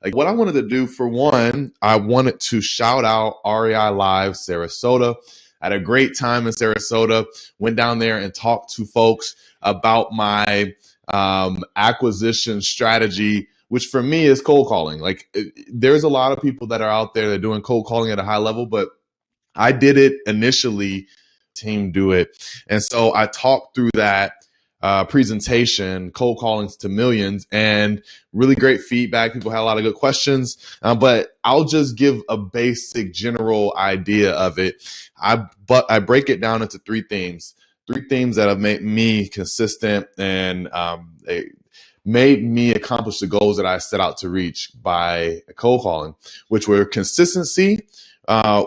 Like, what I wanted to do, for one, I wanted to shout out REI Live Sarasota. I had a great time in Sarasota. Went down there and talked to folks about my acquisition strategy, which for me is cold calling. Like, there's a lot of people that are out there that are doing cold calling at a high level, but I did it initially, team do it. And so I talked through that presentation, cold callings to millions, and really great feedback. People had a lot of good questions, but I'll just give a basic general idea of it. But I break it down into three themes that have made me consistent and made me accomplish the goals that I set out to reach by cold calling, which were consistency,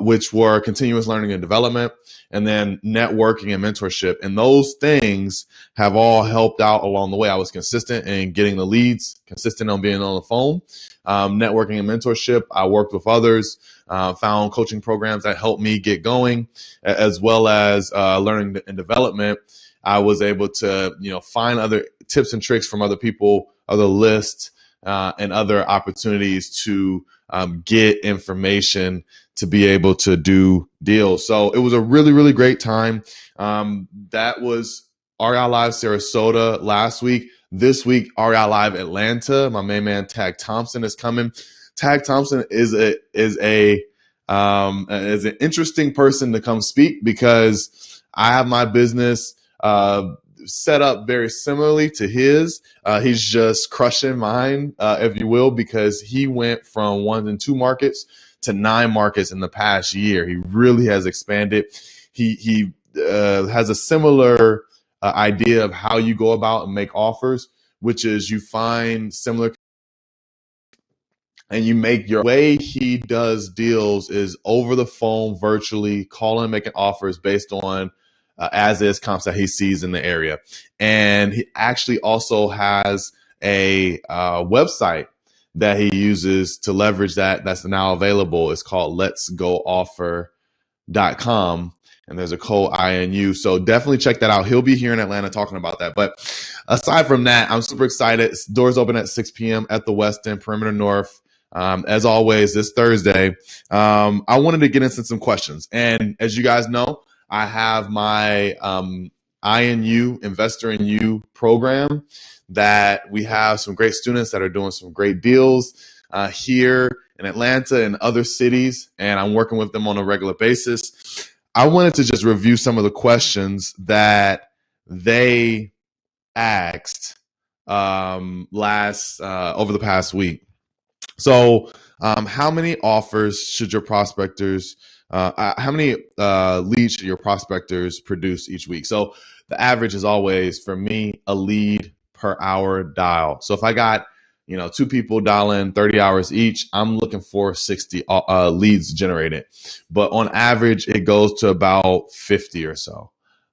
which were continuous learning and development, and then networking and mentorship. And those things have all helped out along the way. I was consistent in getting the leads, consistent on being on the phone, networking and mentorship. I worked with others, found coaching programs that helped me get going, as well as learning and development. I was able to, find other tips and tricks from other people, other lists, and other opportunities to get information to be able to do deals. So it was a really, really great time. That was REI Live Sarasota last week. This week, REI Live Atlanta. My main man Tag Thompson is coming. Tag Thompson is an interesting person to come speak, because I have my business set up very similarly to his. He's just crushing mine, if you will, because he went from 1 and 2 markets to 9 markets in the past year. He really has expanded. He has a similar idea of how you go about and make offers, which is you find similar and you make your way. He does deals is over the phone, virtually calling, making offers based on as is comps that he sees in the area. And he actually also has a website that he uses to leverage that. That's now available. It's called letsgooffer.com. And there's a code INU. So definitely check that out. He'll be here in Atlanta talking about that. But aside from that, I'm super excited. Doors open at 6 p.m. at the West End, Perimeter North. As always, this Thursday. I wanted to get into some questions. And as you guys know, I have my INU, Investor in You program, that we have some great students that are doing some great deals here in Atlanta and other cities, and I'm working with them on a regular basis. I wanted to just review some of the questions that they asked over the past week. So how many offers should your prospectors how many leads should your prospectors produce each week? So the average is always, for me, a lead per hour dial. So if I got, 2 people dialing 30 hours each, I'm looking for 60 leads generated. But on average, it goes to about 50 or so.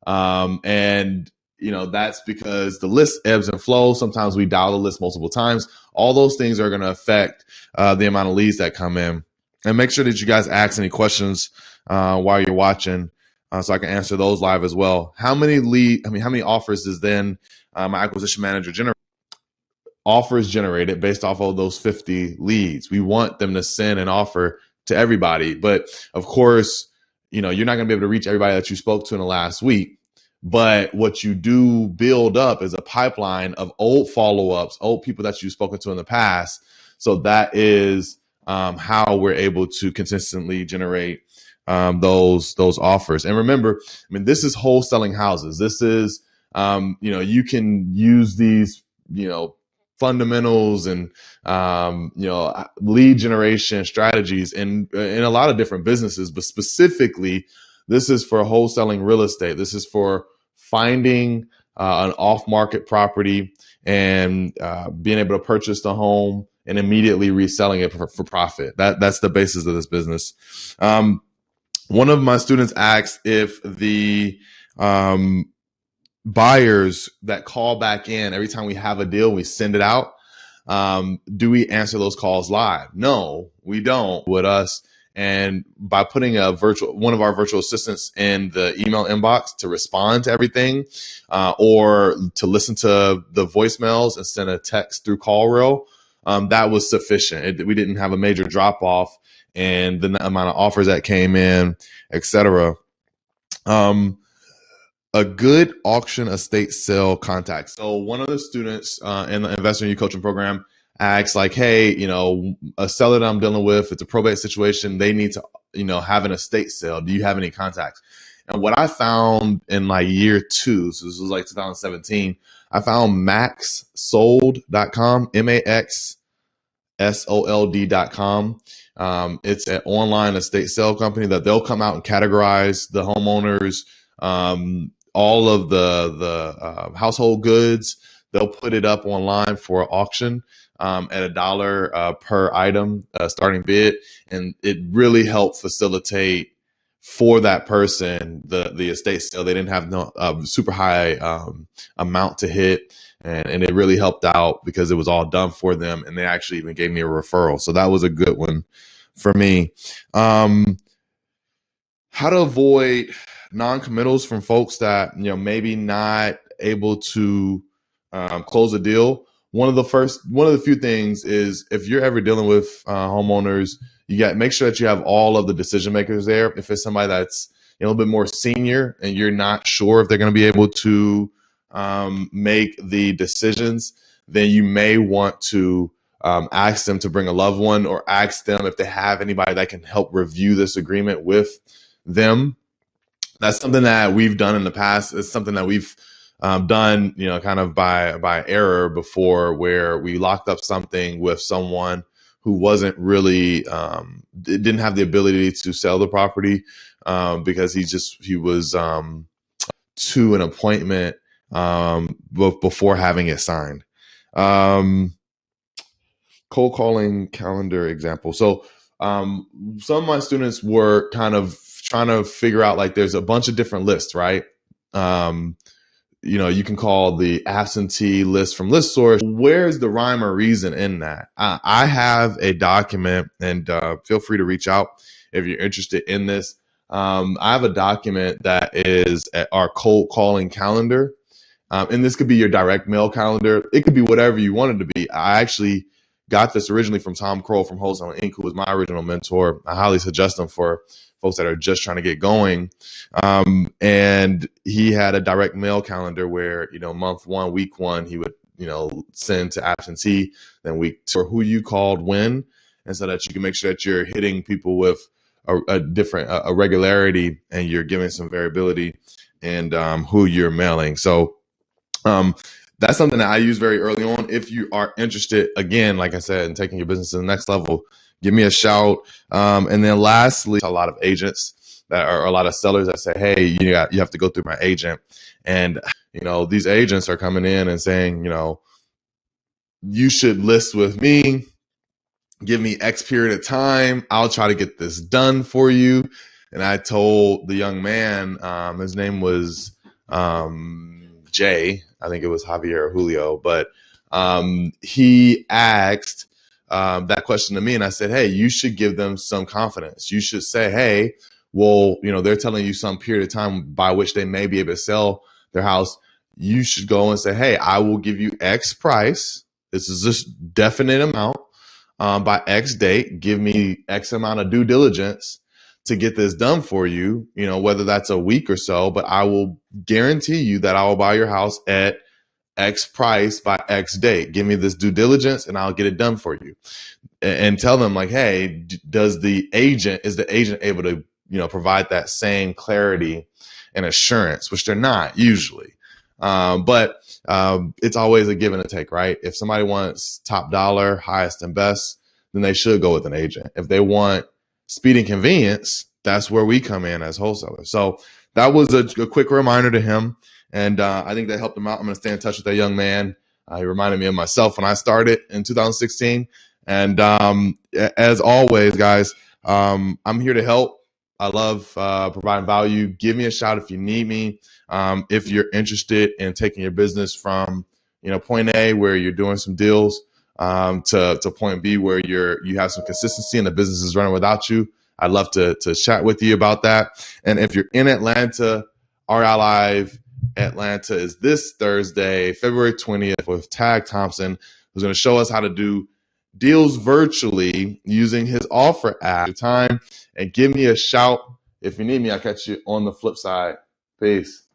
And that's because the list ebbs and flows. Sometimes we dial the list multiple times. All those things are going to affect the amount of leads that come in. And make sure that you guys ask any questions while you're watching, so I can answer those live as well. How many offers does then my acquisition manager generate? Offers generated based off of those 50 leads. We want them to send an offer to everybody, but of course, you're not going to be able to reach everybody that you spoke to in the last week. But what you do build up is a pipeline of old follow-ups, old people that you've spoken to in the past. So that is how we're able to consistently generate those offers. And remember, this is wholesaling houses. This is, you can use these, fundamentals and, lead generation strategies in a lot of different businesses, but specifically, this is for wholesaling real estate. This is for finding an off-market property and being able to purchase the home and immediately reselling it for profit. That's the basis of this business. One of my students asked if the buyers that call back in every time we have a deal, we send it out. Do we answer those calls live? No, we don't with us. And by putting one of our virtual assistants in the email inbox to respond to everything, or to listen to the voicemails and send a text through call reel, that was sufficient. We didn't have a major drop off in the amount of offers that came in, etc. A good auction estate sale contact. So one of the students in the Investor in You coaching program asks like, hey, a seller that I'm dealing with, it's a probate situation. They need to, have an estate sale. Do you have any contacts? And what I found in like year 2, so this was like 2017, I found maxsold.com, maxsold.com. It's an online estate sale company that they'll come out and categorize the homeowners, all of the household goods. They'll put it up online for auction at $1 per item, starting bid, and it really helped facilitate for that person the estate sale. They didn't have no super high amount to hit, and it really helped out because it was all done for them, and they actually even gave me a referral. So that was a good one for me. How to avoid non-committals from folks that maybe not able to close a deal. One of the few things is, if you're ever dealing with homeowners, you got to make sure that you have all of the decision makers there. If it's somebody that's a little bit more senior and you're not sure if they're going to be able to make the decisions, then you may want to ask them to bring a loved one, or ask them if they have anybody that can help review this agreement with them. That's something that we've done in the past. It's something that we've done, kind of by error before, where we locked up something with someone who wasn't really, didn't have the ability to sell the property because he was to an appointment before having it signed. Cold calling calendar example. So some of my students were kind of trying to figure out, like, there's a bunch of different lists, right? You can call the absentee list from List Source. Where's the rhyme or reason in that? I have a document, and feel free to reach out if you're interested in this. I have a document that is our cold calling calendar. And this could be your direct mail calendar. It could be whatever you want it to be. I actually got this originally from Tom Kroll from Wholesale Inc., who was my original mentor. I highly suggest them for folks that are just trying to get going. And he had a direct mail calendar where, month 1, week 1, he would, send to absentee, then week 2, or who you called when, and so that you can make sure that you're hitting people with a different regularity, and you're giving some variability in who you're mailing. So that's something that I use very early on. If you are interested, again, like I said, in taking your business to the next level, give me a shout. And then lastly, a lot of agents that are, a lot of sellers that say, hey, you have to go through my agent. And, these agents are coming in and saying, you should list with me. Give me X period of time. I'll try to get this done for you. And I told the young man, his name was Jay, I think it was Javier or Julio, but he asked that question to me, and I said, hey, you should give them some confidence. You should say, hey, well, they're telling you some period of time by which they may be able to sell their house. You should go and say, hey, I will give you X price. This is this definite amount by X date. Give me X amount of due diligence to get this done for you, whether that's a week or so, but I will guarantee you that I will buy your house at X price by X date. Give me this due diligence and I'll get it done for you. And tell them, like, hey, is the agent able to, provide that same clarity and assurance, which they're not usually. But it's always a give and a take, right? If somebody wants top dollar, highest and best, then they should go with an agent. If they want speed and convenience, that's where we come in as wholesalers. So that was a quick reminder to him. And I think that helped him out. I'm going to stay in touch with that young man. He reminded me of myself when I started in 2016. And as always, guys, I'm here to help. I love providing value. Give me a shout if you need me. If you're interested in taking your business from, point A, where you're doing some deals, to point B, where you have some consistency and the business is running without you. I'd love to chat with you about that. And if you're in Atlanta, RI Live Atlanta is this Thursday, February 20th, with Thompson, who's going to show us how to do deals virtually using his offer app. Time and give me a shout if you need me. I'll catch you on the flip side. Peace.